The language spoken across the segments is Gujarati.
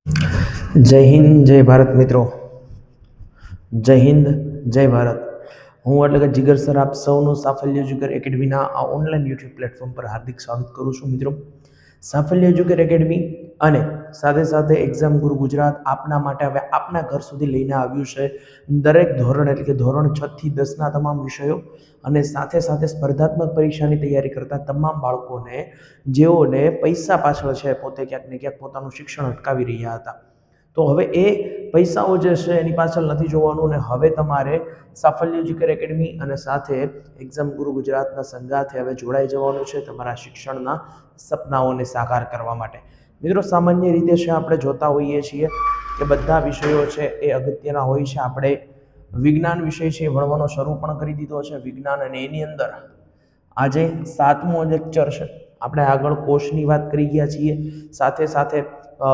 જય હિન્દ જય ભારત મિત્રો. જય હિન્દ જય ભારત. હું એટલે કે જીગર સર આપ સૌનું સાફલ્ય એજ્યુકેર એકેડમીના આ ઓનલાઈન યુટ્યુબ પ્લેટફોર્મ પર હાર્દિક સ્વાગત કરું છું મિત્રો. સાફલ્ય એજ્યુકેર એકેડમી અને સાથે સાથે એક્ઝામ ગુરુ ગુજરાત આપના માટે હવે આપના ઘર સુધી લઈને આવ્યું છે દરેક ધોરણ એટલે કે ધોરણ 6 થી 10ના તમામ વિષયો અને સાથે સાથે સ્પર્ધાત્મક પરીક્ષાની તૈયારી કરતા તમામ બાળકોને જેઓને પૈસા પાછળ છે પોતે ક્યાંક ને ક્યાંક પોતાનું શિક્ષણ અટકાવી રહ્યા હતા. તો હવે એ પૈસાઓ જે છે એની પાછળ નથી જોવાનું ને હવે તમારે સાફલ્ય એજ્યુકેર એકેડમી અને સાથે એક્ઝામ ગુરુ ગુજરાતના સંગાથે હવે જોડાઈ જવાનું છે તમારા શિક્ષણના સપનાઓને સાકાર કરવા માટે. મિત્રો સામાન્ય રીતે છે આપણે જોતા હોઈએ છીએ કે બધા વિષયો છે એ અગત્યના હોય છે. આપણે વિજ્ઞાન વિષય છે ભણવાનો શરૂ પણ કરી દીધો છે વિજ્ઞાન, અને એની અંદર આજે 7મો લેક્ચર છે. આપણે આગળ કોષની વાત કરી ગયા છીએ, સાથે સાથે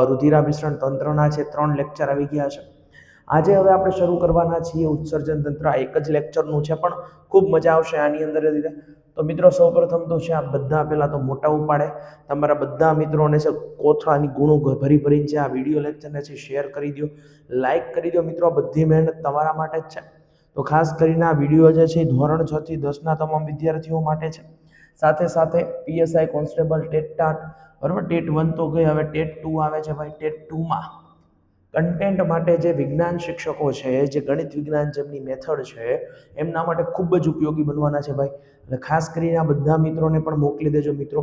રુધિરાભિસરણ તંત્રના છે 3 લેક્ચર આવી ગયા છે. આજે હવે આપણે શરૂ કરવાના છીએ ઉત્સર્જન તંત્ર. આ એક જ લેક્ચરનું છે પણ ખૂબ મજા આવશે આની અંદર. તો મિત્રો સૌપ્રથમ તો છે આ બધા પહેલા તો મોટા ઉપાડે તમારા બધા મિત્રોને છે કોથળાની ગુણો ભરીને છે આ વિડીયો લેક્ચરને છે શેર કરી દો, લાઈક કરી દો. મિત્રો બધી મહેનત તમારા માટે જ છે. તો ખાસ કરીને આ વિડીયો જે છે ધોરણ 6 થી 10ના તમામ વિદ્યાર્થીઓ માટે છે. સાથે સાથે પીએસઆઈ કોન્સ્ટેબલ ટેટ બરાબર, ટેટ 1 તો ગઈ, હવે ટેટ 2 આવે છે ભાઈ. ટેટ 2માં કન્ટેન્ટ માટે જે વિજ્ઞાન શિક્ષકો છે, જે ગણિત વિજ્ઞાન જેમની મેથડ છે એમના માટે ખૂબ જ ઉપયોગી બનવાના છે ભાઈ. એટલે ખાસ કરીને આ બધા મિત્રોને પણ મોકલી દેજો. મિત્રો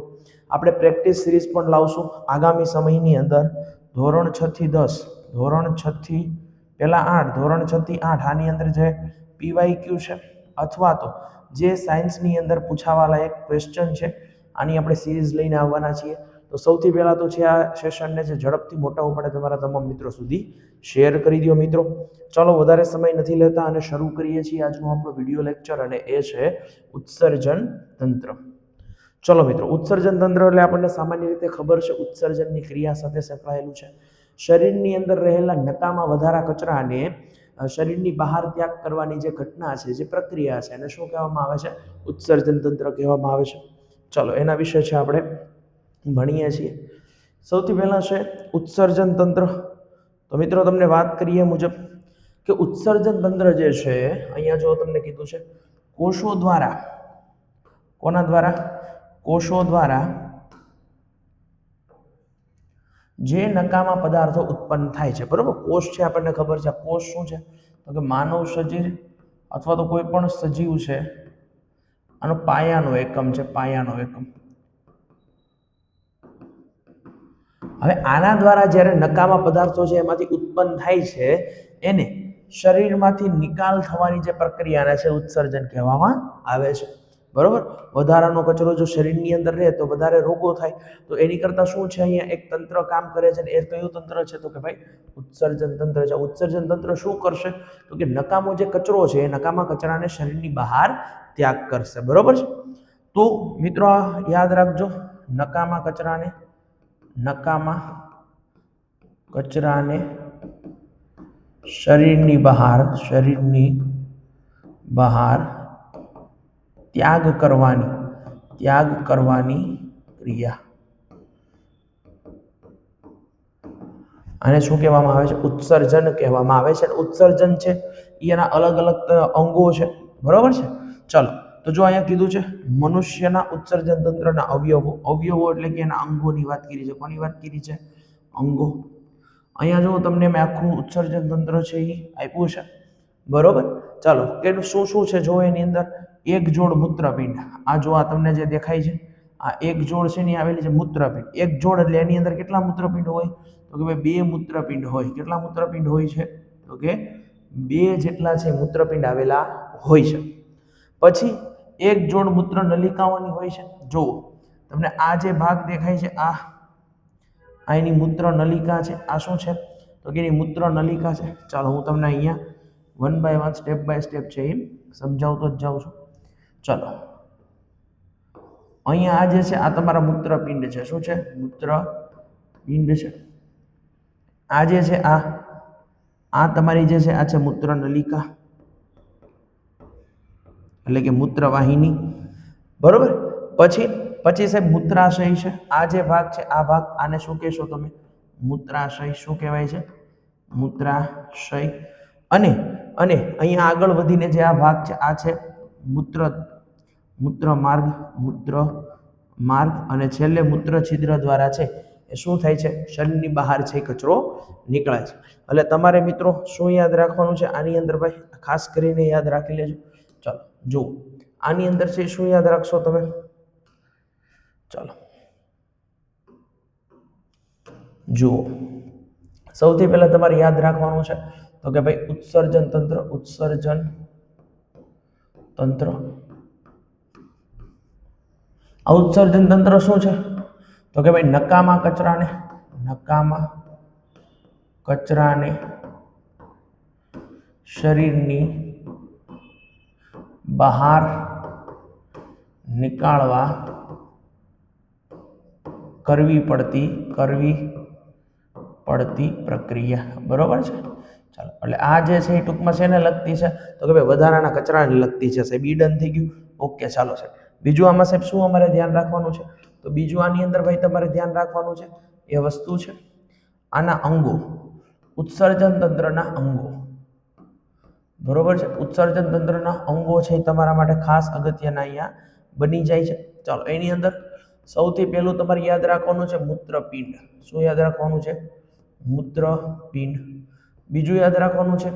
આપણે પ્રેક્ટિસ સિરીઝ પણ લાવશું આગામી સમયની અંદર. ધોરણ 6 થી 10, ધોરણ 6 થી પહેલા 8, ધોરણ 6 થી 8 આની અંદર જે પીવાયક્યુ છે અથવા તો જે સાયન્સની અંદર પૂછાવાલાયક ક્વેશ્ચન છે આની આપણે સિરીઝ લઈને આવવાના છીએ. તો સૌથી પહેલાં તો છે આ સેશનને જે ઝડપથી મોટા ઉપાડે તમારા તમામ મિત્રો સુધી શેર કરી દો. મિત્રો ચાલો વધારે સમય નથી લેતા અને શરૂ કરીએ છીએ આજનો આપણો વિડીયો લેક્ચર, અને એ છે ઉત્સર્જન તંત્ર. ચલો મિત્રો, ઉત્સર્જન તંત્ર એટલે આપણને સામાન્ય રીતે ખબર છે ઉત્સર્જનની ક્રિયા સાથે સંકળાયેલું છે. શરીરની અંદર રહેલા નકામા વધારા કચરાને શરીરની બહાર ત્યાગ કરવાની જે ઘટના છે, જે પ્રક્રિયા છે, એને શું કહેવામાં આવે છે? ઉત્સર્જન તંત્ર કહેવામાં આવે છે. ચલો એના વિશે છે આપણે ભણીએ છીએ. સૌથી પહેલાં છે ઉત્સર્જન તંત્ર. તો મિત્રો તમને વાત કરીએ મુજબ કે ઉત્સર્જન તંત્ર જે છે અહીંયા જો તમને કીધું છે કોષો દ્વારા, કોના દ્વારા? કોષો દ્વારા જે નકામા પદાર્થો ઉત્પન્ન થાય છે, બરોબર. કોષ છે આપણને ખબર છે. કોષ શું છે? તો કે માનવ શરીર અથવા તો કોઈ પણ સજીવ છે આનો પાયાનો એકમ છે, પાયાનો એકમ. હવે આના દ્વારા જ્યારે નકામા પદાર્થો છે એમાંથી ઉત્પન્ન થાય છે એને શરીરમાંથી નિકાલ થવાની જે પ્રક્રિયાને છે ઉત્સર્જન કહેવામાં આવે છે, બરોબર. વધારાનો કચરો જો શરીરની અંદર રહે તો વધારે રોગો થાય. તો એની કરતાં શું છે અહીંયા એક તંત્ર કામ કરે છે, ને એ કયું તંત્ર છે? તો કે ભાઈ ઉત્સર્જન તંત્ર છે. ઉત્સર્જન તંત્ર શું કરશે? તો કે નકામો જે કચરો છે એ નકામા કચરાને શરીરની બહાર ત્યાગ કરશે, બરોબર છે. તો મિત્રો યાદ રાખજો, નકામા કચરાને શરીરની બહાર ત્યાગ કરવાની ક્રિયા, આને શું કહેવામાં આવે છે? ઉત્સર્જન કહેવામાં આવે છે. ઉત્સર્જન છે એના અલગ અલગ અંગો છે, બરોબર છે. ચલો તો જો અહીંયા કીધું છે મનુષ્યના ઉત્સર્જન તંત્રના અવયવો. અવયવો એટલે કે એના અંગોની વાત કરી છે. કોની વાત કરી છે? અંગો. અહીંયા જો તમને મેં આખું ઉત્સર્જન તંત્ર છે એ આપ્યું છે, બરોબર. ચાલો કે શું શું છે જો એની અંદર એક જોડ મૂત્રપિંડ. આ જો આ તમને જે દેખાય છે આ એક જોડ છે ને આવેલી છે મૂત્રપિંડ. એક જોડ એટલે એની અંદર કેટલા મૂત્રપિંડ હોય? તો કે ભાઈ 2 મૂત્રપિંડ હોય. કેટલા મૂત્રપિંડ હોય છે? તો કે 2 જેટલા છે મૂત્રપિંડ આવેલા હોય છે. પછી એક જોડ મૂત્ર નલિકાઓની હોય છે. જો તમને આ જે ભાગ દેખાય છે આ એની મૂત્ર નલિકા છે. આ શું છે? તો કે એની મૂત્ર નલિકા છે. ચાલો હું તમને અહીંયા 1 by 1 સ્ટેપ બાય સ્ટેપ છે એ સમજાવતો જ જાઉં છું. ચલો અહીંયા આ જે છે આ તમારા મૂત્રપિંડ છે. શું છે? મૂત્રપિંડ છે. આ જે છે આ તમારી જે છે આ છે મૂત્ર નલિકા એટલે કે મૂત્રવાહિની, બરોબર. પછી સાહેબ મૂત્રાશય છે. આ જે ભાગ છે આ ભાગ, આને શું કહેશો તમે? મૂત્રાશય શું કહેવાય છે? મૂત્રાશય. અને અને અહીંયા આગળ વધીને જે આ ભાગ છે આ છે મૂત્ર મૂત્ર માર્ગ અને છેલ્લે મૂત્ર છિદ્ર દ્વારા છે એ શું થાય છે? શરીરની બહાર છે કચરો નીકળે છે. એટલે તમારે મિત્રો શું યાદ રાખવાનું છે આની અંદર ભાઈ? ખાસ કરીને યાદ રાખી લેજો. ચાલો જુઓ આની અંદર છે શું યાદ રાખશો તમે? ચાલો જુઓ, સૌથી પહેલા તમારે યાદ રાખવાનું છે તો કે ભાઈ ઉત્સર્જન તંત્ર. આ ઉત્સર્જન તંત્ર શું છે? તો કે ભાઈ નકામા કચરાને શરીરની બહાર નીકાળવા કરવી પડતી પ્રક્રિયા. બરોબર છે? ચાલો એટલે આ જે છે એ ટૂંકમાં શેને લગતી છે? તો કે ભાઈ વધારાના કચરાને લગતી છે. સાહેબ ઈ ડન થઈ ગયું. ઓકે ચાલો સાહેબ બીજું આમાં સાહેબ શું અમારે ધ્યાન રાખવાનું છે? તો બીજું આની અંદર ભાઈ તમારે ધ્યાન રાખવાનું છે એ વસ્તુ છે આના અંગો, ઉત્સર્જન તંત્રના અંગો. બરોબર છે? ઉત્સર્જન તંત્રના અંગો છે એ તમારા માટે ખાસ અગત્યના અહીંયા બની જાય છે. ચાલો એની અંદર સૌથી પહેલું તમારે યાદ રાખવાનું છે મૂત્રપિંડ. શું યાદ રાખવાનું છે? મૂત્રપિંડ. બીજું યાદ રાખવાનું છે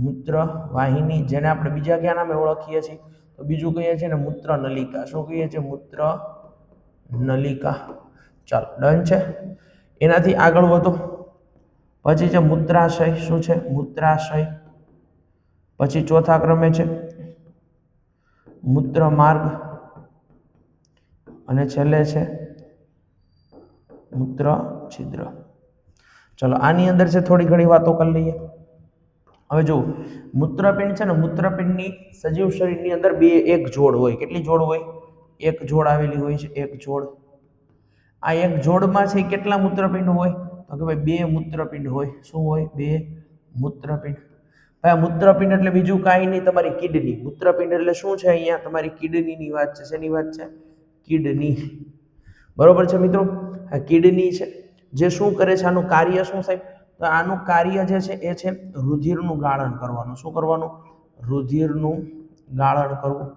મૂત્રવાહિની, જેને આપણે બીજા કયા નામે ઓળખીએ છીએ? તો બીજું કહીએ છીએ ને મૂત્રનલિકા. શું કહીએ છીએ? મૂત્રનલિકા. ચાલો ડન છે. એનાથી આગળ વધો. પછી છે મૂત્રાશય. શું છે? મૂત્રાશય. પછી ચોથા ક્રમે છે મૂત્રમાર્ગ અને છેલ્લે છે મૂત્ર છિદ્ર. ચલો આની અંદર છે થોડી ઘણી વાતો કરી લઈએ. હવે જો મૂત્રપિંડ છે ને, મૂત્રપિંડની સજીવ શરીરની અંદર એક જોડ હોય. કેટલી જોડ હોય? એક જોડ આવેલી હોય છે. એક જોડ. આ એક જોડમાં છે કેટલા મૂત્રપિંડ હોય? તો કે ભાઈ 2 મૂત્રપિંડ હોય. શું હોય? 2 મૂત્રપિંડ. ભાઈ મૂત્રપિંડ એટલે બીજું કાંઈ નહીં, તમારી કિડની. મૂત્રપિંડ એટલે શું છે? અહીંયા તમારી કિડનીની વાત છે. શેની વાત છે? કિડની. બરોબર છે મિત્રો? આ કિડની છે જે શું કરે છે? આનું કાર્ય શું સાહેબ? તો આનું કાર્ય જે છે એ છે રુધિરનું ગાળણ કરવાનું. શું કરવાનું? રુધિરનું ગાળણ કરવું.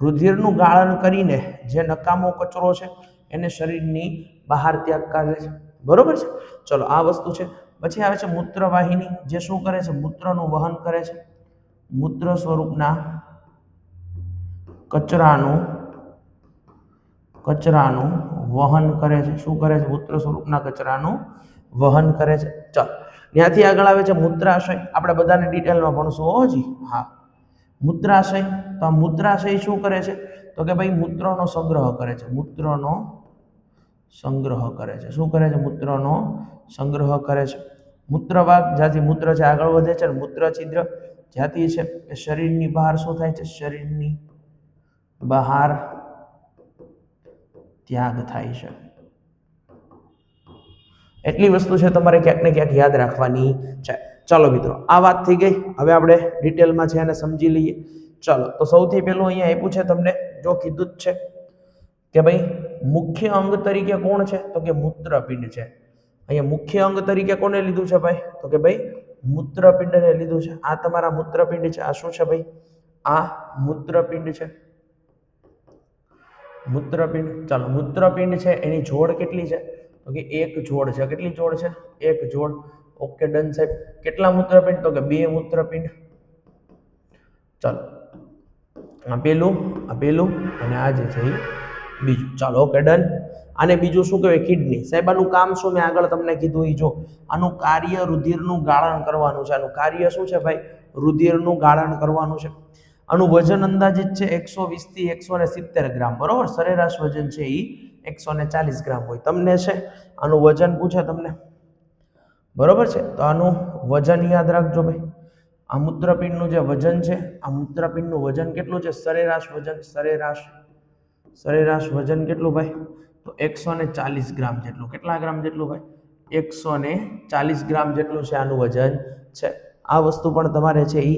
રુધિરનું ગાળણ કરીને જે નકામો કચરો છે એને શરીરની બહાર ત્યાગ કરે છે. બરોબર છે? ચલો આ વસ્તુ છે. પછી આવે છે મૂત્રવાહિની, જે શું કરે છે? મૂત્રનું વહન કરે છે. મૂત્ર સ્વરૂપના કચરાનું વહન કરે છે. શું કરે છે? મૂત્ર સ્વરૂપના કચરાનું વહન કરે છે. ચાલો ત્યાંથી આગળ આવે છે મૂત્રાશય. આપણે બધાને ડિટેલમાં ભણશું હજી. હા, મૂત્રાશય. તો આ મૂત્રાશય શું કરે છે? તો કે ભાઈ મૂત્રનો સંગ્રહ કરે છે. મૂત્રનો સંગ્રહ કરે છે. શું કરે છે? મૂત્રનો સંગ્રહ કરે છે. મૂત્રવાગ, જ્યાંથી મૂત્ર છે આગળ વધે છે. મૂત્ર છિદ્ર જ્યાંથી છે એ શરીરની બહાર શું થાય છે? શરીરની બહાર ત્યાગ થાય છે. એટલી વસ્તુ છે તમારે ક્યાંક ને ક્યાંક યાદ રાખવાની છે. ચાલો મિત્રો આ વાત થઈ ગઈ. હવે આપણે ડિટેલમાં છે એને સમજી લઈએ. ચાલો તો સૌથી પહેલું અહીંયા આપ્યું છે તમને, જો કીધું જ છે કે ભાઈ મુખ્ય અંગ તરીકે કોણ છે? તો કે મૂત્રપિંડ છે. અહીંયા મુખ્ય અંગ તરીકે કોને લીધું છે ભાઈ? તો કે ભાઈ મૂત્રપિંડને લીધું છે. આ તમારા મૂત્રપિંડ છે. આ શું છે ભાઈ? આ મૂત્રપિંડ છે. મૂત્રપિંડ. ચાલો મૂત્રપિંડ છે એની જોડ કેટલી છે? તો કે એક જોડ છે. કેટલી જોડ છે? એક જોડ. ઓકે ડન સાહેબ. કેટલા મૂત્રપિંડ? તો કે 2 મૂત્રપિંડ. ચાલો આ પેલું અને આ જે છે એ બીજું. ચાલો ઓકે ડન. આને બીજું શું કહેવાય? કિડની. સાહેબ આનું કામ શું? મેં આગળ તમને કીધું એ જો, આનું કાર્ય રુધિરનું ગાળણ કરવાનું છે. આનું કાર્ય શું છે ભાઈ? રુધિરનું ગાળણ કરવાનું છે. આનું વજન અંદાજિત છે 120 થી 170 ગ્રામ. બરોબર? સરેરાશ વજન છે એ 140 ગ્રામ હોય. તમને છે આનું વજન પૂછે તમને. બરોબર છે? તો આનું વજન યાદ રાખજો ભાઈ. આ મૂત્રપિંડનું જે વજન છે, આ મૂત્રપિંડનું વજન કેટલું છે? સરેરાશ વજન કેટલું ભાઈ? તો 140 ગ્રામ જેટલું. કેટલા ગ્રામ જેટલું ભાઈ? 140 ગ્રામ જેટલું છે આનું વજન છે. આ વસ્તુ પણ તમારે છે એ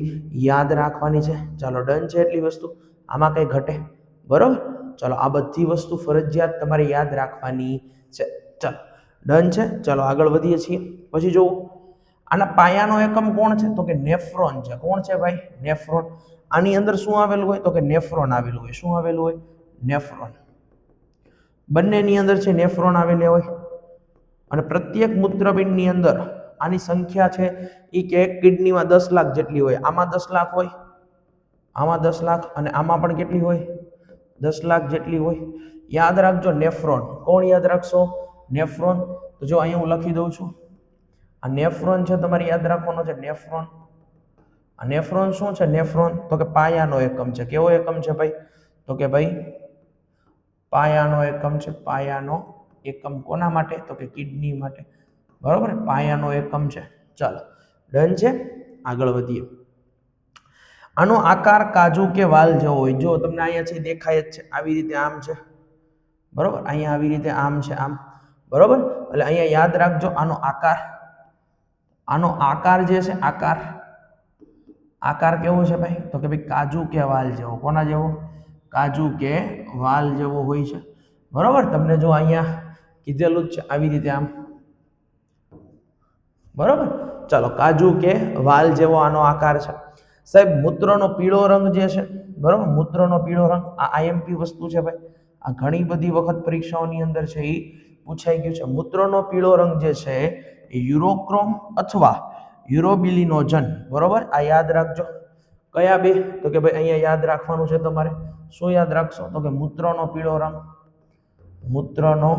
યાદ રાખવાની છે. ચાલો ડન છે એટલી વસ્તુ. આમાં કંઈ ઘટે? બરોબર? ચાલો આ બધી વસ્તુ ફરજિયાત તમારે યાદ રાખવાની છે. ચાલો ડન છે. ચાલો આગળ વધીએ છીએ. પછી જુઓ આના પાયાનો એકમ કોણ છે તો કે નેફ્રોન છે. કોણ છે ભાઈ? નેફ્રોન. આની અંદર શું આવેલું હોય તો કે નેફ્રોન આવેલું હોય. શું આવેલું હોય? નેફ્રોન. બંનેની અંદર છે નેફ્રોન આવેલા હોય. અને પ્રત્યેક મૂત્રપિંડની અંદર આની સંખ્યા છે એ કે એક કિડનીમાં 10 લાખ જેટલી હોય. આમાં 10 લાખ હોય, આમાં 10 લાખ અને આમાં પણ કેટલી હોય? 10 લાખ જેટલી હોય. યાદ રાખજો નેફ્રોન. કોણ યાદ રાખશો? નેફ્રોન. તો જો અહીંયા હું લખી દઉં છું. આ નેફ્રોન છે તમારે યાદ રાખવાનો છે. નેફ્રોન. આ નેફ્રોન શું છે? નેફ્રોન તો કે પાયાનો એકમ છે. કેવો એકમ છે ભાઈ? તો કે ભાઈ પાયાનો એકમ છે. પાયાનો એકમ કોના માટે? તો કે કિડની માટે. બરોબર, પાયાનો એકમ છે. ચાલો ડન છે. આગળ વધીએ. આનો આકાર કાજુ કે વાલ જેવો હોય. જો તમને અહીંયા છે દેખાય જ છે. આવી રીતે આમ છે. બરોબર, અહીંયા આવી રીતે આમ છે. આમ બરોબર. એટલે અહીંયા યાદ રાખજો આનો આકાર જે છે આકાર કેવો છે ભાઈ? તો કે ભાઈ કાજુ કે વાલ જેવો. કોના જેવો? કાજુ કે વાલ જેવો હોય છે. બરોબર, તમને જો અહીંયા કીધેલું જ છે આવી રીતે આમ. બરોબર, ચાલો કાજુ કે વાલ જેવો આનો આકાર છે. સાહેબ મૂત્રનો પીળો રંગ જે છે, બરોબર, મૂત્રનો પીળો રંગ આ આઈએમપી વસ્તુ છે ભાઈ. આ ઘણી બધી વખત પરીક્ષાઓની અંદર છે એ પૂછાઈ ગયું છે. મૂત્રનો પીળો રંગ જે છે એ યુરોક્રોમ અથવા યુરોબિલિનોજન. બરોબર, આ યાદ રાખજો. કયા બે? તો કે ભાઈ અહીંયા યાદ રાખવાનું છે તમારે. શું યાદ રાખશો? તો કે મૂત્રનો પીળો રંગ. મૂત્રનો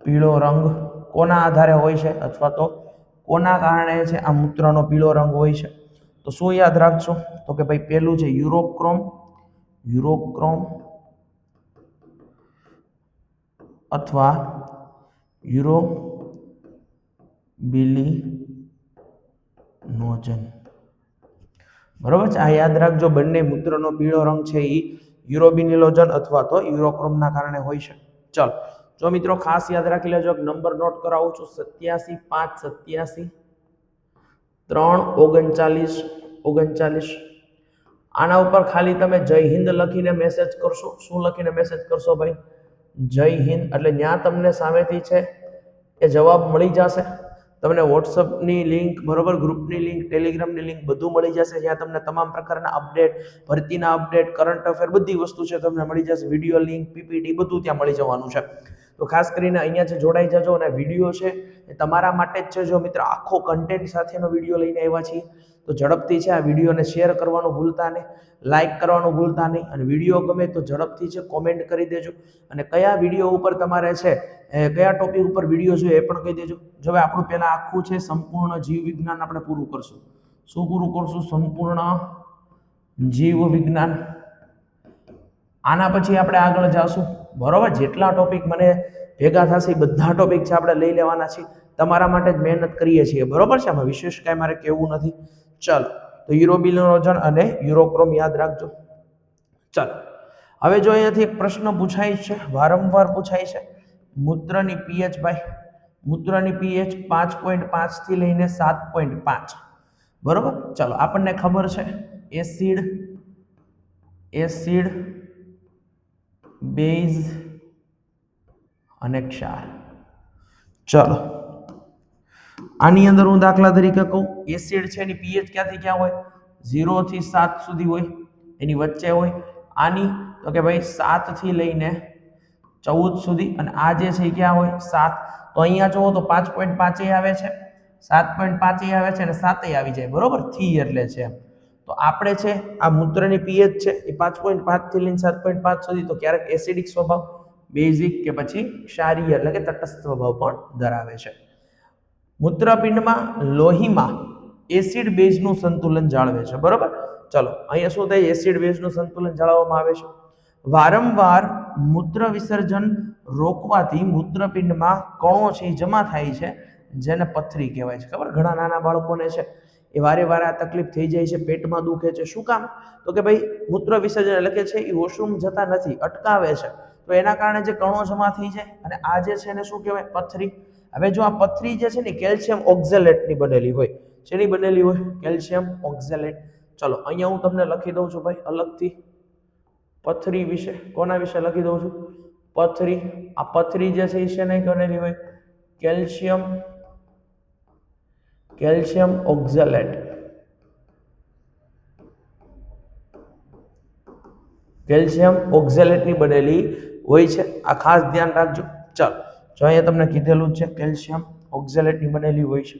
પીળો રંગ કોના આધારે હોય છે અથવા તો કોના કારણે છે આ મૂત્રનો પીળો રંગ હોય છે? તો શું યાદ રાખશો? તો કે ભાઈ પેલું છે યુરોક્રોમ અથવા યુરોબિલિનોજન. બરોબર છે, આ યાદ રાખજો. બંને મૂત્રનો પીળો રંગ છે એ યુરોબિલિનોજન અથવા તો યુરોક્રોમના કારણે હોય છે. ચાલો જો મિત્રો ખાસ યાદ રાખી લેજો. નંબર નોટ કરાવું છું. 87 5 87 3 39. આના ઉપર ખાલી તમે જય હિન્દ લખીને મેસેજ કરશો. શું લખીને મેસેજ કરશો ભાઈ? જય હિન્દ. એટલે ત્યાં તમને સામેથી છે એ જવાબ મળી જશે. તમને વોટ્સઅપની લિંક, બરોબર, ગ્રુપની લિંક, ટેલિગ્રામની લિંક બધું મળી જશે. જ્યાં તમને તમામ પ્રકારના અપડેટ, ભરતીના અપડેટ, કરંટ અફેર બધી વસ્તુ છે તમને મળી જશે. વિડીયો લિંક, પીપીટી બધું ત્યાં મળી જવાનું છે. તો ખાસ કરીને અહીંયા છે જોડાઈ જજો. અને વિડીયો છે એ તમારા માટે જ છે. જો મિત્ર આખો કન્ટેન્ટ સાથેનો વિડીયો લઈને આવ્યા છીએ તો ઝડપથી છે આ વિડીયોને શેર કરવાનું ભૂલતા નહીં, લાઇક કરવાનું ભૂલતા નહીં. અને વિડીયો ગમે તો ઝડપથી છે કોમેન્ટ કરી દેજો. અને કયા વિડીયો ઉપર તમારે છે કયા ટોપિક ઉપર વિડીયો જોઈએ એ પણ કહી દેજો. જો હવે આપણું પહેલાં આખું છે સંપૂર્ણ જીવ વિજ્ઞાન આપણે પૂરું કરશું. શું પૂરું કરશું? સંપૂર્ણ જીવ વિજ્ઞાન. આના પછી આપણે આગળ જાશું. બરોબર, જેટલા ટોપિક મને ભેગા થશે એ બધા ટોપિક છે આપણે લઈ લેવાના છીએ. તમારા માટે જ મહેનત કરીએ છીએ. બરોબર છે, આમાં વિશેષ કાંઈ મારે કહેવું નથી. ચાલો તો યુરોબિલિનોજન અને યુરોક્રોમ યાદ રાખજો. ચાલો હવે જો અહીંયાથી એક પ્રશ્ન પૂછાય છે, વારંવાર પૂછાય છે. મૂત્રની પીએચ ભાઈ, મૂત્રની પીએચ 5.5 થી લઈને 7.5. બરોબર, ચાલો આપણને ખબર છે એસિડ બેઝ અને ક્ષાર. ચલો આની અંદર હું દાખલા તરીકે કહું, એસિડ છે એની પીએચ ક્યાંથી ક્યાં હોય? 0 થી 7 સુધી હોય, એની વચ્ચે હોય. આની તો કે ભાઈ 7 થી લઈને 14 સુધી. અને આ જે છે એ ક્યાં હોય? 7. તો અહીંયા જુઓ તો 5.5 આવે છે, 7.5 આવે છે અને 7 આવી જાય. બરોબર, થી એટલે છે. તો આપણે છે આ મૂત્રની પીએચ છે એ 5.5 થી લઈને 7.5 સુધી. તો ક્યારેક એસિડિક સ્વભાવ, બેઝિક કે પછી ક્ષારીય એટલે કે તટસ્થ સ્વભાવ પણ ધરાવે છે. મૂત્રપિંડમાં લોહીમાં એસિડ બેઝનું સંતુલન જાળવે છે. બરોબર, ચલો અહીંયા શું થાય? એસિડ બેઝનું સંતુલન જાળવવામાં આવે છે. વારંવાર મૂત્ર વિસર્જન રોકવાથી મૂત્રપિંડમાં કણો છે એ જમા થાય છે, જેને પથરી કહેવાય છે. ખબર, ઘણા નાના બાળકોને છે એ વારે વારે આ તકલીફ થઈ જાય છે, પેટમાં દુખે છે. શું કામ? તો કે ભાઈ મૂત્ર વિસર્જન એટલે કે છે એ વોશરૂમ જતા નથી, અટકાવે છે. તો એના કારણે જે કણો જમા થઈ જાય અને આ જે છે એને શું કહેવાય? પથરી. હવે જો આ પથરી જે છે ને કેલ્શિયમ ઓક્ઝેલેટની બનેલી હોય. શેની બનેલી હોય? Calcium oxalate. ચલો અહીંયા હું તમને લખી દઉં છું ભાઈ અલગથી પથરી વિશે. કોના વિશે લખી દઉં છું? પથરી, આ પથરી જે છે એ શેને બનેલી હોય? કેલ્શિયમ ઓક્ઝેલેટ, કેલ્શિયમ ઓક્ઝેલેટની બનેલી હોય છે. આ ખાસ ધ્યાન રાખજો. ચાલો, જો અહીંયા તમને કીધેલું છે કેલ્શિયમ ઓક્ઝેલેટની બનેલી હોય છે,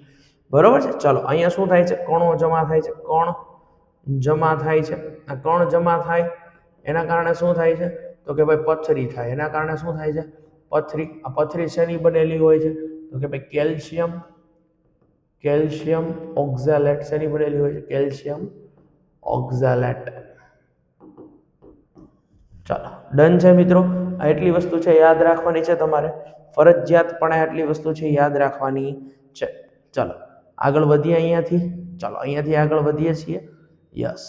બરોબર છે. ચાલો, અહીંયા શું થાય છે? કણો જમા થાય છે, કણ જમા થાય છે. આ કણ જમા થાય એના કારણે શું થાય છે? તો કે ભાઈ પથરી થાય. એના કારણે શું થાય છે? પથરી. આ પથરી શેની બનેલી હોય છે? તો કે ભાઈ કેલ્શિયમ ઓક્ઝેલેટ. શેની બનેલી હોય છે? Calcium oxalate. ચાલો, ડન છે મિત્રો. આ એટલી વસ્તુ છે યાદ રાખવાની છે તમારે, ફરજિયાતપણે આટલી વસ્તુ છે યાદ રાખવાની છે. ચાલો, આગળ વધીએ અહીંયાથી. ચાલો, અહીંયાથી આગળ વધીએ છીએ. યસ,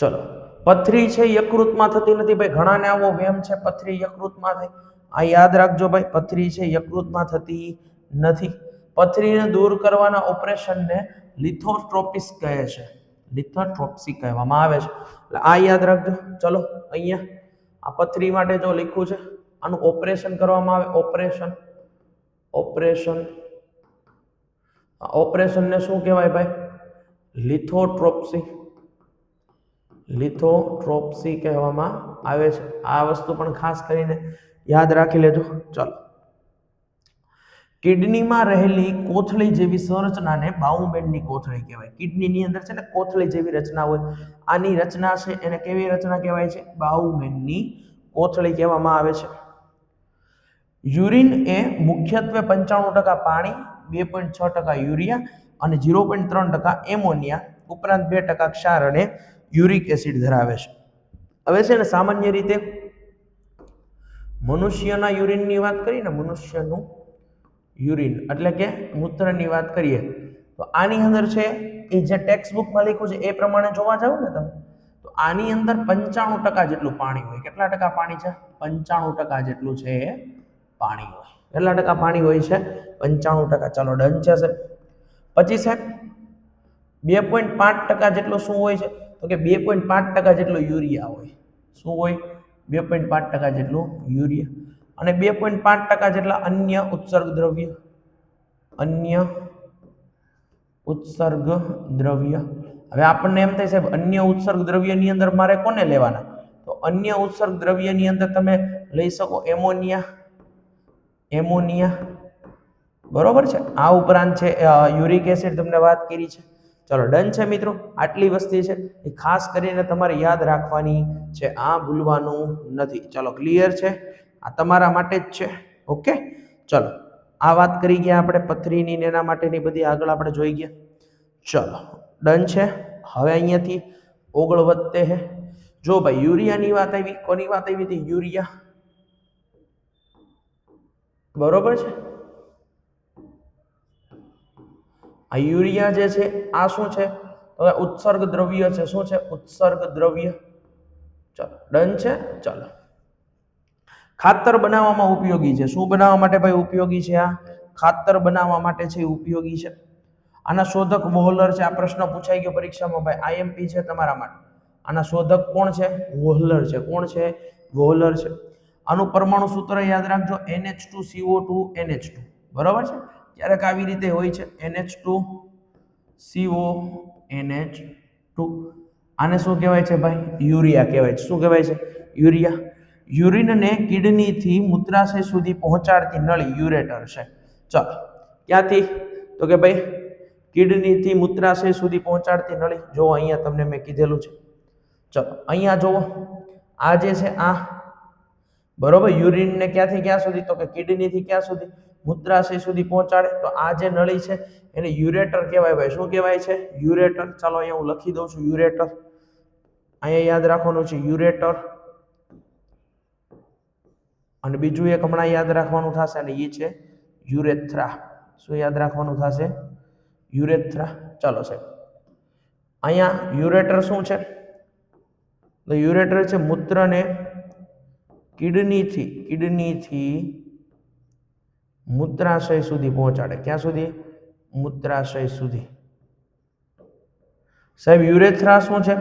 ચલો. પથરી છે યકૃતમાં થતી નથી ભાઈ. ઘણાને આવો વહેમ છે પથરી યકૃતમાં થાય. આ યાદ રાખજો ભાઈ, પથરી છે યકૃતમાં થતી નથી. પથરીને દૂર કરવાના ઓપરેશનને લિથોટ્રોપિસ કહે છે. લિથોટ્રોપ્સી કહેવામાં આવે છે. એટલે આ યાદ રાખજો. ચલો, અહીંયા આ પથરી માટે જો લખ્યું છે, આનું ઓપરેશન કરવામાં આવે. ઓપરેશનને શું કહેવાય ભાઈ? લિથોટ્રોપ્સી કહેવામાં આવે છે. આ વસ્તુ પણ ખાસ કરીને યાદ રાખી લેજો. ચાલો, કિડનીમાં રહેલી કોથળી જેવી સંરચનાને બાઉમેનની કોથળી કહેવાય. કિડનીની અંદર છે ને કોથળી જેવી રચના હોય, આની રચના છે એને કેવી રચના કહેવાય છે? બાઉમેનની કોથળી કહેવામાં આવે છે. યુરિન એ મુખ્યત્વે 95% પાણી, 2.6% યુરિયા અને 0.3% એમોનિયા ઉપરાંત 2% ક્ષાર અને યુરિક એસિડ ધરાવે છે. હવે છે ને સામાન્ય રીતે મનુષ્યના યુરિનની વાત કરીએ ને, મનુષ્યનું યુરિન એટલે કે મૂત્રની વાત કરીએ તો આની અંદર છે એ જે ટેક્સ્ટ બુકમાં લખ્યું છે એ પ્રમાણે જોવા જાવ ને તમે, તો આની અંદર 95% જેટલું પાણી હોય. કેટલા ટકા પાણી છે? 95% જેટલું છે એ પાણી હોય. કેટલા ટકા પાણી હોય છે? 95%. ચાલો, ડન છે સાહેબ. પછી સાહેબ 2.5% જેટલું શું હોય છે? તો કે 2.5% જેટલું યુરિયા હોય. શું હોય? 2.5% જેટલું યુરિયા અને 2.5% જેટલા અન્ય ઉત્સર્ગ દ્રવ્ય. હવે આપણને એમ થાય સાહેબ અન્ય ઉત્સર્ગ દ્રવ્યની અંદર મારે કોને લેવાના? તો અન્ય ઉત્સર્ગ દ્રવ્યની અંદર તમે લઈ શકો એમોનિયા, બરોબર છે. આ ઉપરાંત છે યુરિક એસિડ, તમને વાત કરી છે. ચલો, ડન છે મિત્રો. આટલી વસ્તુ છે એ ખાસ કરીને તમારે યાદ રાખવાની છે, આ ભૂલવાનું નથી. ચલો, ક્લિયર છે? આ તમારા માટે જ છે. ઓકે, ચલો, આ વાત કરી ગયા આપણે પથરીની ને એના માટેની બધી આગળ આપણે જોઈ ગયા. ચલો, ડન છે. હવે અહીંયાથી આગળ વધતે હે. જો ભાઈ યુરિયાની વાત આવી, કોની વાત આવી હતી? યુરિયા, બરોબર છે. આ યુરિયા જે છે આ શું છે? હવે ઉત્સર્ગ દ્રવ્ય છે. શું છે? ઉત્સર્ગ દ્રવ્ય. ચલો, ડન છે. ચલો, ખાતર બનાવવામાં ઉપયોગી છે. શું બનાવવા માટે ભાઈ ઉપયોગી છે? આ ખાતર બનાવવા માટે છે, ઉપયોગી છે. આના શોધક વોહલર છે. આ પ્રશ્ન પૂછાઈ ગયો પરીક્ષામાં ભાઈ, આઈએમપી છે તમારા માટે. આના શોધક કોણ છે? વોહલર છે. કોણ છે? વોહલર છે. આનું પરમાણુ સૂત્ર યાદ રાખજો, NH2CO2 NH2, બરોબર છે. ક્યારેક આવી રીતે હોય છે NH2CO NH2. આને શું કહેવાય છે ભાઈ? યુરિયા કહેવાય છે. શું કહેવાય છે? યુરિયા. યુરિનને કિડનીથી મૂત્રાશય સુધી પહોંચાડતી નળી યુરેટર છે. ચાલો, ક્યાંથી? તો કે ભાઈ કિડનીથી મૂત્રાશય સુધી પહોંચાડતી નળી. જો અહીંયા તમને મેં કીધેલું છે. ચલો, અહીંયા જુઓ, આ જે છે આ, બરોબર, યુરિનને ક્યાંથી ક્યાં સુધી? તો કે કિડનીથી ક્યાં સુધી? મૂત્રાશય સુધી પહોંચાડે. તો આ જે નળી છે એને યુરેટર કહેવાય ભાઈ. શું કહેવાય છે? યુરેટર. ચાલો, અહીંયા હું લખી દઉં છું યુરેટર. અહીંયા યાદ રાખવાનું છે યુરેટર. અને બીજું એક હમણાં યાદ રાખવાનું થશે અને એ છે યુરેથ્રા. શું યાદ રાખવાનું થશે? યુરેથ્રા. ચાલો સાહેબ, અહીંયા યુરેટર શું છે? તો યુરેટર છે મૂત્રને કિડનીથી મૂત્રાશય સુધી પહોંચાડે. ક્યાં સુધી? મૂત્રાશય સુધી. સાહેબ યુરેથ્રા શું છે?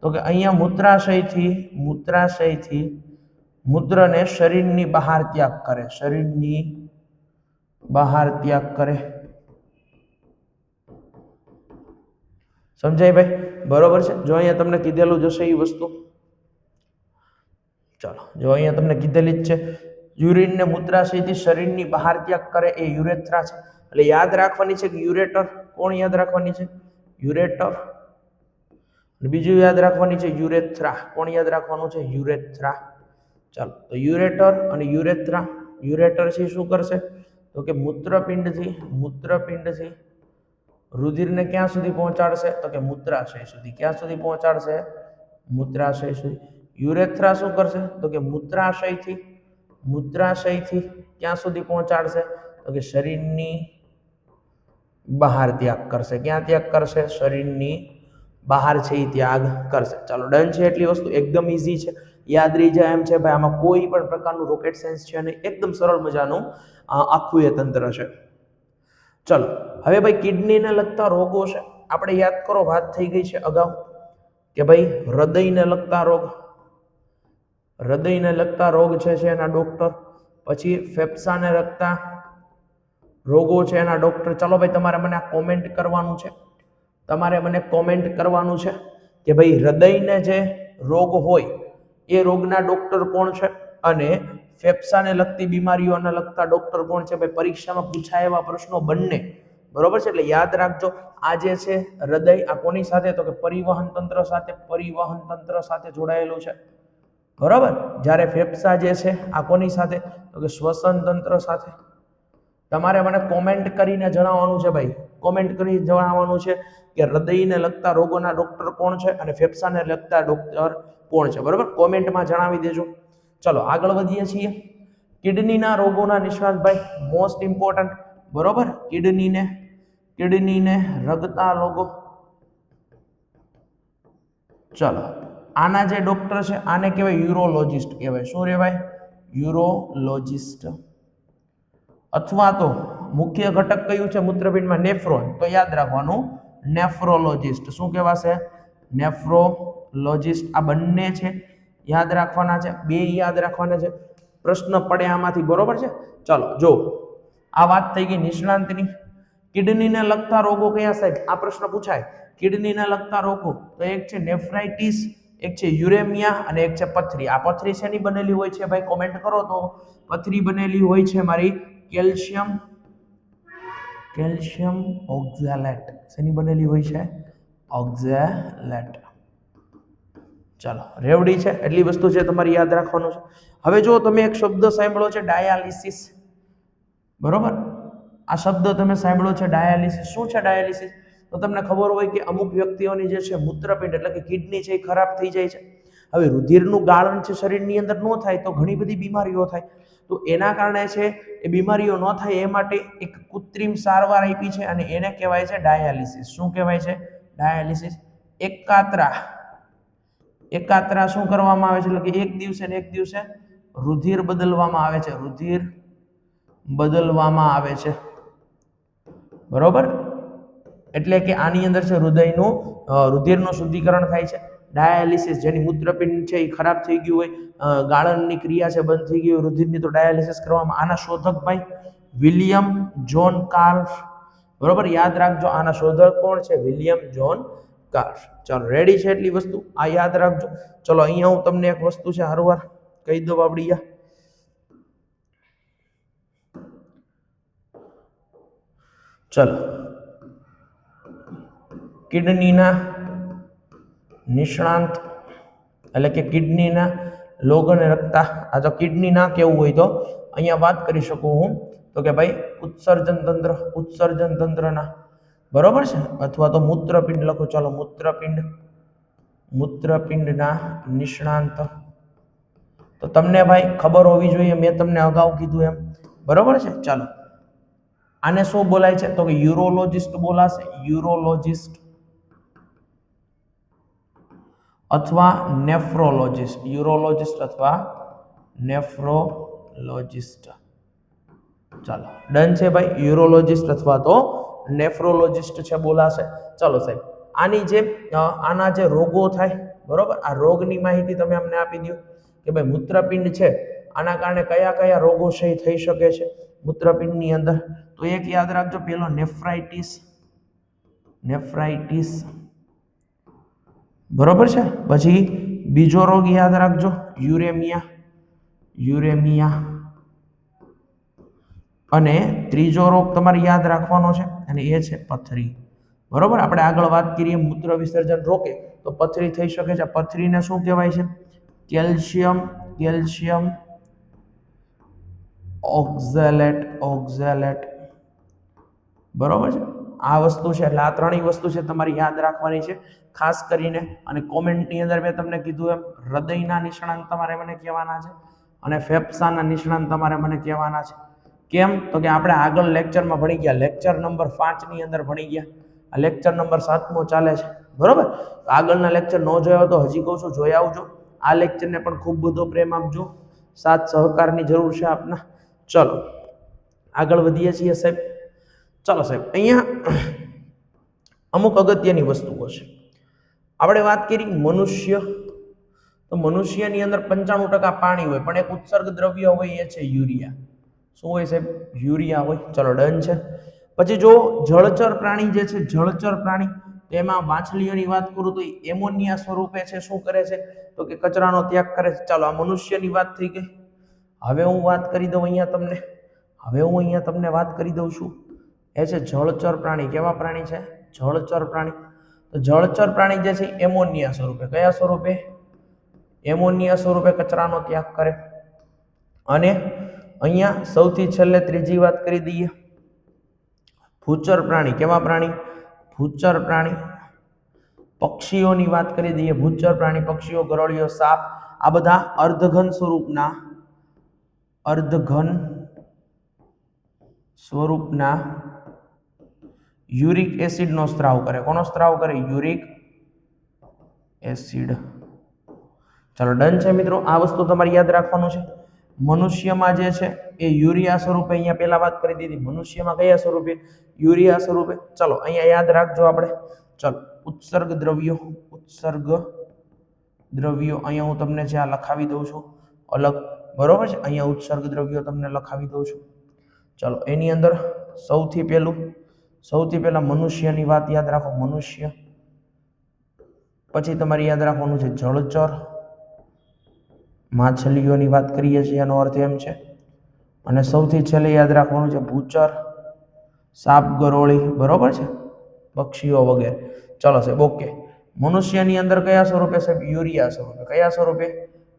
તો કે અહીંયા મૂત્રાશયથી મૂત્રને શરીરની બહાર ત્યાગ કરે, શરીરની બહાર ત્યાગ કરે. સમજાય ભાઈ? બરોબર છે. જો અહીંયા તમને કીધેલું જશે એ વસ્તુ, ચાલો જો અહીંયા તમને કીધેલી જ છે, યુરિન ને મૂત્રાશયથી શરીરની બહાર ત્યાગ કરે એ યુરેથ્રા છે. એટલે યાદ રાખવાની છે કે યુરેટર. કોણ યાદ રાખવાની છે? યુરેટર. બીજું યાદ રાખવાની છે યુરેથ્રા. કોણ યાદ રાખવાનું છે? યુરેથ્રા. ચાલો તો યુરેટર અને યુરેથ્રા. યુરેટર છે શું કરશે તો કે મૂત્રપિંડથી રુધિરને ક્યાં સુધી પહોંચાડશે તો કે મૂત્રાશય સુધી. ક્યાં સુધી પહોંચાડશે? મૂત્રાશય સુધી. યુરેથ્રા શું કરશે તો કે મૂત્રાશયથી ક્યાં સુધી પહોંચાડશે તો કે શરીરની બહાર ત્યાગ કરશે. ક્યાં ત્યાગ કરશે? શરીરની બહાર છે એ ત્યાગ કરશે. ચાલો ડન છે. એટલી વસ્તુ એકદમ ઈઝી છે, યાદ રહી જાય એમ છે ભાઈ. આમાં કોઈ પણ પ્રકારનું રોકેટ સાયન્સ છે અને એકદમ સરળ મજાનું આખું એ તંત્ર છે. ચલો હવે ભાઈ કિડનીને લગતા રોગો છે. આપણે યાદ કરો, વાત થઈ ગઈ છે અગાઉ કે ભાઈ હૃદયને લગતા રોગ છે એના ડોક્ટર. પછી ફેફસાને લગતા રોગો છે એના ડોક્ટર. ચાલો ભાઈ તમારે મને આ કોમેન્ટ કરવાનું છે. કે ભાઈ હૃદયને જે રોગ હોય એ રોગના ડોક્ટર કોણ છે અને ફેફસાને લગતી બીમારીઓને લગતા ડોક્ટર કોણ છે. ભાઈ પરીક્ષામાં પૂછાય એવા પ્રશ્નો બંને. બરોબર છે. એટલે યાદ રાખજો, આ જે છે હૃદય, આ કોની સાથે તો કે પરિવહન તંત્ર સાથે જોડાયેલું છે. બરોબર. જ્યારે ફેફસા જે છે આ કોની સાથે તો કે શ્વસન તંત્ર સાથે. તમારે મને કોમેન્ટ કરીને જણાવવાનું છે ભાઈ, કોમેન્ટ કરીને જણાવવાનું છે કે હૃદયને લગતા રોગોના ડોક્ટર કોણ છે અને ફેફસાને લગતા ડોક્ટર કોણ છે. બરોબર, કોમેન્ટમાં જણાવી દેજો. ચલો આગળ વધીએ છીએ. કિડનીના રોગોના નિષ્ણાત ભાઈ મોસ્ટ ઇમ્પોર્ટન્ટ. બરોબર, કિડનીને લગતા રોગો. ચલો આના જે ડોક્ટર છે આને કહેવાય યુરોલોજિસ્ટ કહેવાય. શું કહેવાય? યુરોલોજિસ્ટ. અથવા તો મુખ્ય ઘટક કયું છે મૂત્રપિંડમાં? નેફ્રોન. તો યાદ રાખવાનું નેફ્રોલોજિસ્ટ. શું કહેવાશે? નેફ્રોલોજિસ્ટ. આ બંને છે યાદ રાખવાના છે, બે યાદ રાખવાના છે. પ્રશ્ન પડે આમાંથી. બરોબર છે. ચાલો જો આ વાત થઈ ગઈ નિષ્ણાંતની. કિડનીને લગતા રોગો કયા સાહેબ? આ પ્રશ્ન પૂછાય. કિડનીને લગતા રોગો તો એક છે નેફ્રાઇટિસ, એક છે યુરેમિયા અને એક છે પથરી. આ પથરી શેની બનેલી હોય છે ભાઈ? કોમેન્ટ કરો તો. પથરી બનેલી હોય છે મારી કેલ્શિયમ ઓક્ઝેલેટ. શેની બનેલી હોય છે? ઓક્ઝેલેટ. ચાલો રેવડી છે. એટલી વસ્તુ છે તમારે યાદ રાખવાનું છે. હવે જો તમે એક શબ્દ સાંભળો છે ડાયાલિસિસ. બરોબર, આ શબ્દ તમે સાંભળો છે ડાયાલિસિસ. શું છે ડાયાલિસિસ? તો તમને ખબર હોય કે અમુક વ્યક્તિઓની જે છે મૂત્રપિંડ એટલે કે કિડની છે એ ખરાબ થઈ જાય છે. હવે રુધિરનું ગાળણ છે શરીરની અંદર ન થાય તો ઘણી બધી બીમારીઓ થાય. તો એના કારણે છે એ બીમારીઓ ન થાય એ માટે એક કૃત્રિમ સારવાર આપી છે અને એને કહેવાય છે ડાયાલિસિસ. શું કહેવાય છે? ડાયાલિસિસ. એકાત્રા શું કરવામાં આવે છે? એટલે કે એક દિવસે ને એક દિવસે રુધિર બદલવામાં આવે છે. બરોબર, એટલે કે આની અંદર છે રુધિરનું શુદ્ધિકરણ થાય છે. ડાયાલિસિસ, જેની મૂત્રપિંડ છે એ ખરાબ થઈ ગયું હોય, ગાળણની ક્રિયા છે બંધ થઈ ગઈ હોય રુધિરની, તો ડાયાલિસિસ કરવામાં. આના શોધક ભાઈ વિલિયમ જોન કાર્ફ. બરોબર, યાદ રાખજો આના શોધક કોણ છે? William John Karf. ચાલો રેડી છે એટલી વસ્તુ આ યાદ રાખજો. ચલો અહીંયા હું તમને એક વસ્તુ છે હરવાર કહી દઉં આપડી. ચલો કિડનીના નિષ્ણાંત એટલે કે કિડનીના લોકોને લગતા, આ તો કિડની ના કેવું હોય તો અહીંયા વાત કરી શકું હું તો કે ભાઈ ઉત્સર્જન તંત્રના. બરોબર છે. અથવા તો મૂત્રપિંડ લખો. ચાલો મૂત્રપિંડના નિષ્ણાંત. તો તમને ભાઈ ખબર હોવી જોઈએ, મેં તમને અગાઉ કીધું એમ. બરોબર છે. ચાલો આને શું બોલાય છે તો કે યુરોલોજિસ્ટ બોલાશે. યુરોલોજિસ્ટ અથવા નેફ્રોલોજિસ્ટ. યુરોલોજિસ્ટ અથવા નેફ્રોલોજિસ્ટ. ચાલો ડન છે ભાઈ. યુરોલોજિસ્ટ અથવા તો નેફ્રોલોજિસ્ટ છે બોલાશે. ચાલો સાહેબ આના જે રોગો થાય, બરોબર, આ રોગની માહિતી તમે અમને આપી દો કે ભાઈ મૂત્રપિંડ છે આના કારણે કયા કયા રોગો છે થઈ શકે છે મૂત્રપિંડની અંદર. તો એક યાદ રાખજો, પેલો નેફ્રાઇટિસ, બરોબર છે. પછી બીજો રોગ યાદ રાખજો યુરેમિયા, અને ત્રીજો રોગ તમારે યાદ રાખવાનો છે અને એ છે પથરી. બરોબર, આપણે આગળ વાત કરીએ મૂત્ર વિસર્જન રોકે તો પથરી થઈ શકે છે. પથરીને શું કહેવાય છે? કેલ્શિયમ ઓક્ઝેલેટ, બરોબર છે. આ વસ્તુ છે, એટલે આ ત્રણેય વસ્તુ છે તમારે યાદ રાખવાની છે ખાસ કરીને. અને કોમેન્ટની અંદર મેં તમને કીધું એમ હૃદયના નિષ્ણાંત તમારે મને કહેવાના છે અને ફેફસાના નિષ્ણાંત તમારે મને કહેવાના છે. કેમ? તો કે આપણે આગળ લેક્ચરમાં ભણી ગયા, લેક્ચર નંબર 5 ની અંદર ભણી ગયા. આ લેક્ચર નંબર 7મો ચાલે છે, બરોબર. આગળના લેક્ચર ન જોયા તો હજી કહું છું જોઈ આવજો. આ લેક્ચરને પણ ખૂબ બધો પ્રેમ આપજો, સાથ સહકારની જરૂર છે આપના. ચલો આગળ વધીએ છીએ સાહેબ. ચલો સાહેબ, અહીંયા અમુક અગત્યની વસ્તુઓ છે. આપણે વાત કરી મનુષ્ય, તો મનુષ્યની અંદર 95% પાણી હોય, પણ એક ઉત્સર્ગ દ્રવ્ય હોય, એ છે યુરિયા. શું હોય સાહેબ? યુરિયા હોય. ચલો ડન છે. પછી જો જળચર પ્રાણી જે છે, જળચર પ્રાણી, તેમાં માછલીઓની વાત કરું તો એમોનિયા સ્વરૂપે છે શું કરે છે? તો કે કચરાનો ત્યાગ કરે છે. ચાલો, આ મનુષ્યની વાત થઈ ગઈ. હવે હું વાત કરી દઉં અહીંયા તમને વાત કરી દઉં છું, એ છે જળચર પ્રાણી. કેવા પ્રાણી છે? જળચર પ્રાણી. તો જળચર પ્રાણી જે છે એમોનિયા સ્વરૂપે, કયા સ્વરૂપે? એમોનિયા સ્વરૂપે કચરાનો ત્યાગ કરે. અને અહીંયા સૌથી છેલ્લે ત્રીજી વાત કરી દઈએ, ભૂચર પ્રાણી. કેવા પ્રાણી? ભૂચર પ્રાણી. પક્ષીઓની વાત કરી દઈએ, ભૂચર પ્રાણી, પક્ષીઓ, ગરોળીઓ, સાપ, આ બધા અર્ધઘન સ્વરૂપના યુરિક એસિડનો સ્ત્રાવ કરે. કોનો સ્ત્રાવ કરે? Uric acid. ચાલો ડન છે મિત્રો, આ વસ્તુ તમારે યાદ રાખવાનું છે. મનુષ્યમાં જે છે એ યુરિયા સ્વરૂપે, અહીંયા પહેલા વાત કરી દીધી, મનુષ્યમાં કયા સ્વરૂપે? યુરિયા સ્વરૂપે. ચલો અહીંયા યાદ રાખજો આપણે. ચલો ઉત્સર્ગ દ્રવ્યો, અહીંયા હું તમને જે આ લખાવી દઉં છું અલગ, બરોબર છે. અહીંયા ઉત્સર્ગ દ્રવ્યો તમને લખાવી દઉં છું. ચલો એની અંદર સૌથી પહેલા મનુષ્યની વાત યાદ રાખો, મનુષ્ય. પછી તમારે યાદ રાખવાનું છે જળચર, માછલીઓની વાત કરીએ છીએ એનો અર્થ એમ છે. અને સૌથી છેલ્લે યાદ રાખવાનું છે ભૂચર, સાપ, ગરોળી, બરોબર છે, પક્ષીઓ વગેરે. ચલો સાહેબ ઓકે. મનુષ્યની અંદર કયા સ્વરૂપે સાહેબ? યુરિયા સ્વરૂપે. કયા સ્વરૂપે?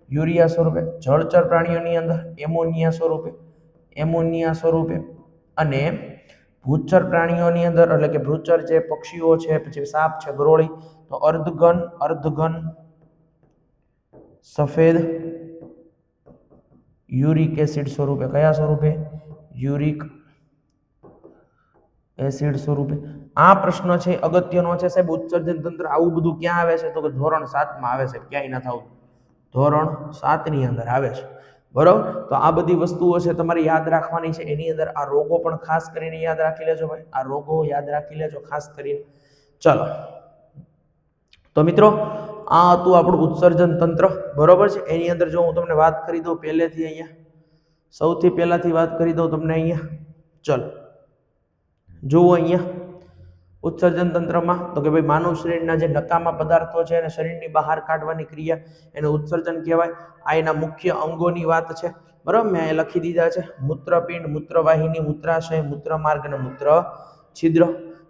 યુરિયા સ્વરૂપે. જળચર પ્રાણીઓની અંદર એમોનિયા સ્વરૂપે. અને ભૂચર પ્રાણીઓની અંદર એટલે કે ભૂચર જે પક્ષીઓ છે, પછી સાપ છે, ગરોળી, તો અર્ધઘન સફેદ યુરિક એસિડ સ્વરૂપે. કયા સ્વરૂપે? યુરિક એસિડ સ્વરૂપે. આ પ્રશ્ન છે અગત્યનો છે સાહેબ. ઉત્સર્જન તંત્ર આવું બધું ક્યાં આવે છે? તો કે ધોરણ 7માં આવે છે. ક્યાંય નથી આવતું, ધોરણ 7 ની અંદર આવે છે, બરોબર. તો આ બધી વસ્તુઓ છે તમારે યાદ રાખવાની છે. એની અંદર આ રોગો પણ ખાસ કરીને યાદ રાખી લેજો ભાઈ, આ રોગો યાદ રાખી લેજો ખાસ કરીને. ચલો તો મિત્રો આ હતું આપણું ઉત્સર્જન તંત્ર, બરોબર છે. એની અંદર જો હું તમને વાત કરી દઉં પહેલેથી, અહીંયા સૌથી પહેલાથી વાત કરી દઉં તમને અહીંયા. ચલો જુઓ અહીંયા ઉત્સર્જન તંત્રમાં તો કે ભાઈ માનવ શરીરના જે નકામા પદાર્થો છે એને શરીરની બહાર કાઢવાની ક્રિયા, એને ઉત્સર્જન કહેવાય. આ એના મુખ્ય અંગોની વાત છે, બરાબર. મેં લખી દીધા છે: મૂત્રપિંડ, મૂત્રવાહિની, મૂત્રાશય, મૂત્રમાર્ગ અને મૂત્ર છિદ્ર,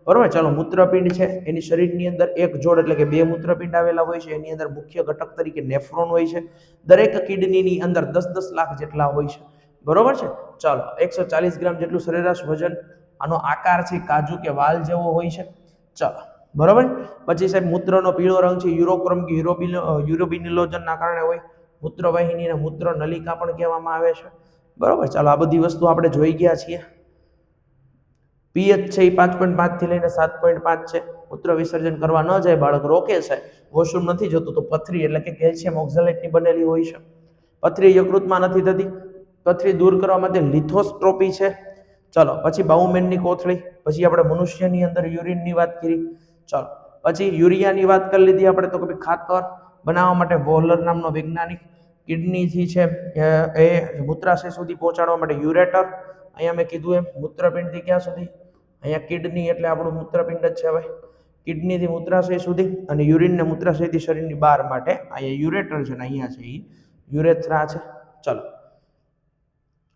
બરોબર. ચાલો, મૂત્રપિંડ છે એની શરીરની અંદર એક જોડ એટલે કે 2 મૂત્રપિંડ આવેલા હોય છે. એની અંદર મુખ્ય ઘટક તરીકે નેફ્રોન હોય છે. દરેક કિડનીની અંદર 10-10 લાખ જેટલા હોય છે, બરોબર છે. ચાલો 140 ગ્રામ જેટલું સરેરાશ વજન. આનો આકાર છે કાજુ કે વાલ જેવો હોય છે. ચાલો બરોબર. પછી સાહેબ મૂત્રનો પીળો રંગ છે યુરોક્રોમ કે યુરોબિનિલોજનના કારણે હોય. મૂત્રવાહિનીને મૂત્ર નલિકા પણ કહેવામાં આવે છે, બરોબર. ચાલો આ બધી વસ્તુ આપણે જોઈ ગયા છીએ. પીએચ છે એ 5.5 થી લઈને 7.5 છે. મૂત્ર વિસર્જન કરવા ન જાય, બાળક રોકે છે, વોશરૂમ નથી જતું, તો પથરી એટલે કે કેલ્શિયમ ઓક્ઝેલેટની બનેલી હોય છે. પથરી યકૃતમાં નથી થતી. પથરી દૂર કરવા માટે લિથોસ્ટ્રોપી છે. ચલો પછી બાઉમેનની કોથળી. પછી આપણે મનુષ્યની અંદર યુરિનની વાત કરી. ચલો પછી યુરિયાની વાત કરી લીધી આપણે. તો કે ખાતર બનાવવા માટે વોલર નામનો વૈજ્ઞાનિક કિડનીથી છે એ મૂત્રાશય સુધી પહોંચાડવા માટે યુરેટર, અહીંયા મેં કીધું એમ મૂત્રપિંડથી ક્યાં સુધી, અહીંયા કિડની એટલે આપણું મૂત્રપિંડ જ છે ભાઈ, કિડનીથી મૂત્રાશય સુધી, અને યુરિનને મૂત્રાશયથી શરીરની બહાર માટે અહીંયા યુરેટર છે ને અહીંયા છે એ યુરેથ્રા છે. ચલો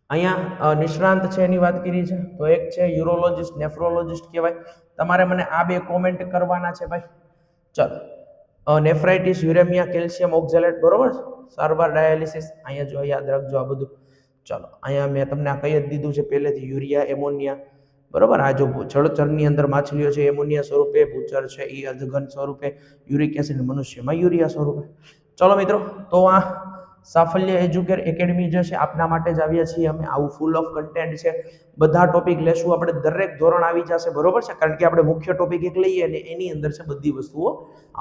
અહીંયા નિષ્ણાંત છે એની વાત કરી છે તો એક છે યુરોલોજિસ્ટ, નેફ્રોલોજિસ્ટ કહેવાય. તમારે મને આ બે કોમેન્ટ કરવાના છે ભાઈ. ચલો નેફ્રાઇટિસ, યુરેમિયા, કેલ્શિયમ ઓક્ઝેલેટ, બરોબર, સારવાર ડાયાલિસિસ, અહીંયા જો યાદ રાખજો આ બધું. ચલો અહીંયા મેં તમને આ કહી જ દીધું છે પહેલેથી, યુરિયા, એમોનિયા, બરોબર. આ જો જળચરની અંદર માછલીઓ છે એમોનિયા સ્વરૂપે, ભૂચર છે એ અધઘન સ્વરૂપે, યુરિક એસિડ મનુષ્યમાં યુરિયા સ્વરૂપે. ચલો મિત્રો, તો આ સાફલ્ય એજ્યુકેર એકેડમી જે છે આપના માટે જ આવ્યા છીએ અમે. આવું ફૂલ ઓફ કન્ટેન્ટ છે, બધા ટોપિક લેશું આપણે, દરેક ધોરણ આવી જશે, બરોબર છે, કારણ કે આપણે મુખ્ય ટોપિક એક લઈએ અને એની અંદર છે બધી વસ્તુઓ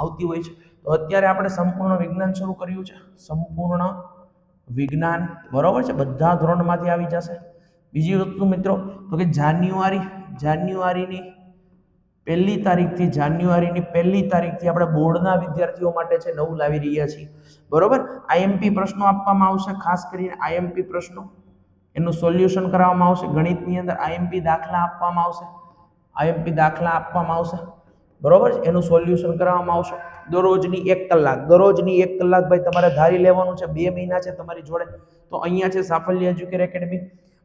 આવતી હોય છે. તો અત્યારે આપણે સંપૂર્ણ વિજ્ઞાન શરૂ કર્યું છે, સંપૂર્ણ વિજ્ઞાન, બરોબર છે, બધા ધોરણમાંથી આવી જશે. બીજી વસ્તુ મિત્રો તો કે જાન્યુઆરીની પહેલી તારીખથી આપણે બોર્ડના વિદ્યાર્થીઓ માટે છે નવું લાવી રહ્યા છીએ, બરોબર. આઈએમપી પ્રશ્નો આપવામાં આવશે, ખાસ કરીને આઈએમપી પ્રશ્નો, એનું સોલ્યુશન કરવામાં આવશે. ગણિતની અંદર આઈએમપી દાખલા આપવામાં આવશે, બરોબર, એનું સોલ્યુશન કરવામાં આવશે. દરરોજની 1 કલાક ભાઈ તમારે ધારી લેવાનું છે, 2 મહિના છે તમારી જોડે, તો અહીંયા છે સાફલ્ય એજ્યુકેર એકેડમી,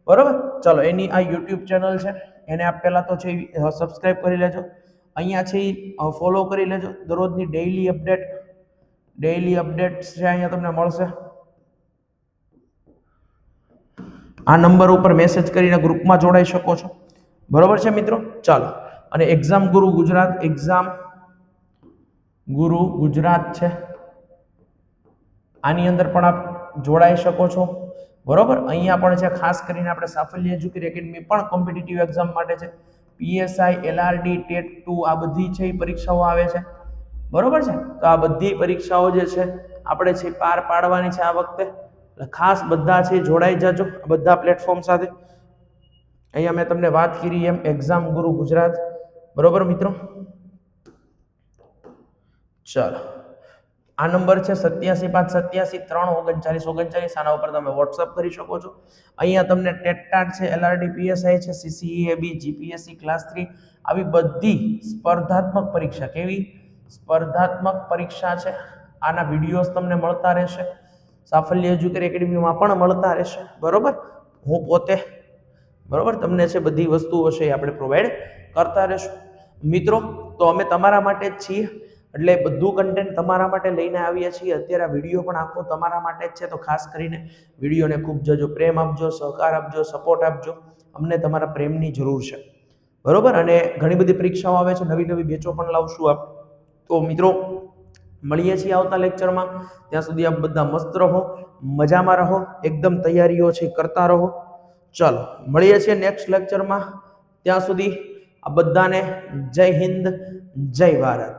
બરોબર. ચલો એની આ યુટ્યુબ ચેનલ છે એને આપ પહેલા તો છે સબસ્ક્રાઇબ કરી લેજો, અહીંયા છે ફોલો કરી લેજો. દરરોજની ડેઈલી અપડેટ્સ છે અહીંયા તમને મળશે. આ નંબર ઉપર મેસેજ કરીને ગ્રુપમાં જોડાઈ શકો છો, બરોબર છે મિત્રો. ચાલો, અને એક્ઝામ ગુરુ ગુજરાત છે, આની અંદર પણ આપ જોડાઈ શકો છો, બરોબર. અહીંયા પણ છે ખાસ કરીને આપણે સાફલ્ય એજ્યુકેર એકેડમી પણ કોમ્પિટિટિવ એક્ઝામ માટે છે. પીએસઆઈ, એલઆરડી, ટેટ 2 આ બધી છે એ પરીક્ષાઓ આવે છે, બરોબર છે. તો આ બધી પરીક્ષાઓ જે છે આપણે છે પાર પાડવાની છે આ વખતે, એટલે ખાસ બધા છે જોડાઈ જાજો બધા પ્લેટફોર્મ સાથે. અહીંયા મેં તમને વાત કરી એમ એક્ઝામ ગુરુ ગુજરાત, બરોબર મિત્રો. ચાલો, આ નંબર છે 875773393939, આના ઉપર તમે વોટ્સઅપ કરી શકો છો. અહીંયા તમને ટેટટાટ છે, એલઆરડી, પીએસઆઈ છે, સીસીઈએબી, જીપીએસસી ક્લાસ 3 આવી બધી સ્પર્ધાત્મક પરીક્ષા છે. આના વિડીયોઝ તમને મળતા રહેશે, સાફલ્ય એજ્યુકેર એકેડમીમાં પણ મળતા રહેશે, બરોબર. હું પોતે, બરોબર, તમને છે બધી વસ્તુઓ છે આપણે પ્રોવાઈડ કરતા રહેશું મિત્રો. તો અમે તમારા માટે જ છીએ, એટલે બધું કન્ટેન્ટ તમારા માટે લઈને આવીએ છીએ. અત્યારે આ વિડીયો પણ આખો તમારા માટે જ છે, તો ખાસ કરીને વિડીયોને ખૂબ જજો પ્રેમ આપજો, સહકાર આપજો, સપોર્ટ આપજો. અમને તમારા પ્રેમની જરૂર છે, બરોબર. અને ઘણી બધી પરીક્ષાઓ આવે છે, નવી બેચો પણ લાવશું આપ. તો મિત્રો મળીએ છીએ આવતા લેક્ચરમાં. ત્યાં સુધી આપ બધા મસ્ત રહો, મજામાં રહો, એકદમ તૈયારીઓ છે કરતા રહો. ચાલો મળીએ છીએ નેક્સ્ટ લેક્ચરમાં. ત્યાં સુધી આ બધાને જય હિન્દ, જય ભારત.